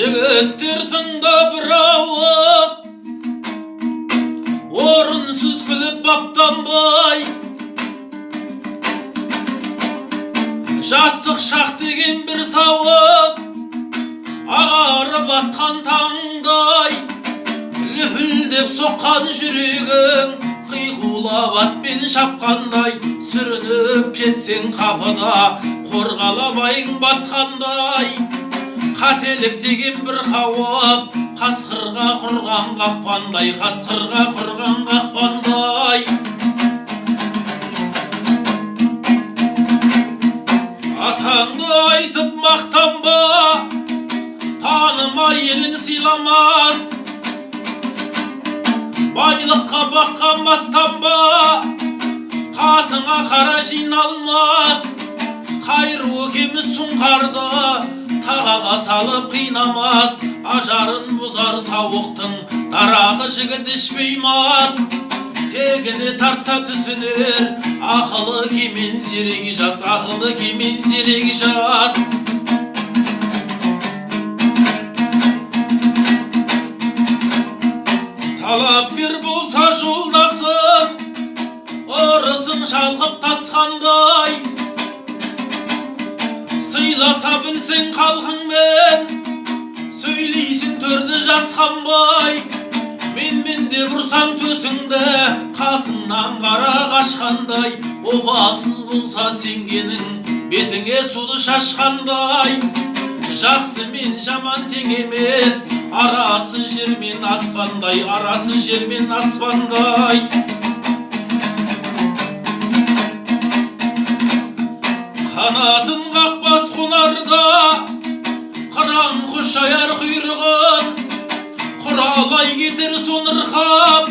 Жігіттер тыңда бір ауық, орынсыз күліп баптанбай. Жастық шақ деген бір сауық, ағарып атқан таңдай. Лүпілдеп соққан жүрегің, қиқулап атпен шапқандай. Сүрініп кетсең қапыда, қорғалабайың батқандай. Қателік деген бір қауіп, қасқырға құрған қақпандай, қасқырға құрған қақпандай. Атаңды айтып мақтанба, танымай елін сыйламас. Байлыққа баққан бастанба, қасыңа қара жиналмас. Қайру кеміз сұңқарды тағаға салып қинамас. Ажарын бұзар сауықтың дарағы жігіт ішпеймас. Тегіне тартса түсінер, ақылы кемен зерегі жас, ақылы кемен зерегі жас. Талапкер болса жолдасың, ұрысын шалқып тасқандай. Сыйласа білсең қалқыңмен, сөйлейсің төрді жасқанбай. Мен де бұрсам төсіңді, қасыңнан қара қашқандай. Опасыз болса сенгенің, бетіңе суды шашқандай. Жақсы мен жаман тең емес, арасы жер мен аспандай, арасы жер мен аспандай. Қанатын қақпас қонарда, қыран құс жаяр құйрығын. Құралай кетер сонырқап,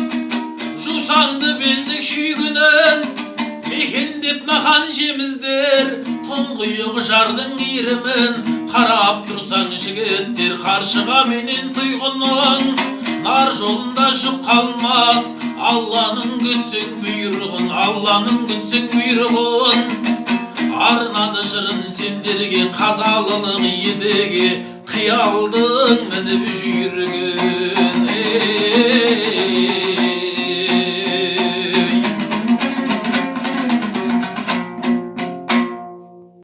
жусанды белдік шүйгінін. Мекендеп нахан жеміздер, тұңғиық жардың иірімін. Қарап тұрсаң жігіттер, қаршыға менен тұйғының. Нар жолында жүк қалмас, Алланың күтсең бұйрығын, Алланың күтсең бұйрығын. Арнады жырын сендерге, қазалылық едіге, қиялдың мініп жүйрігін.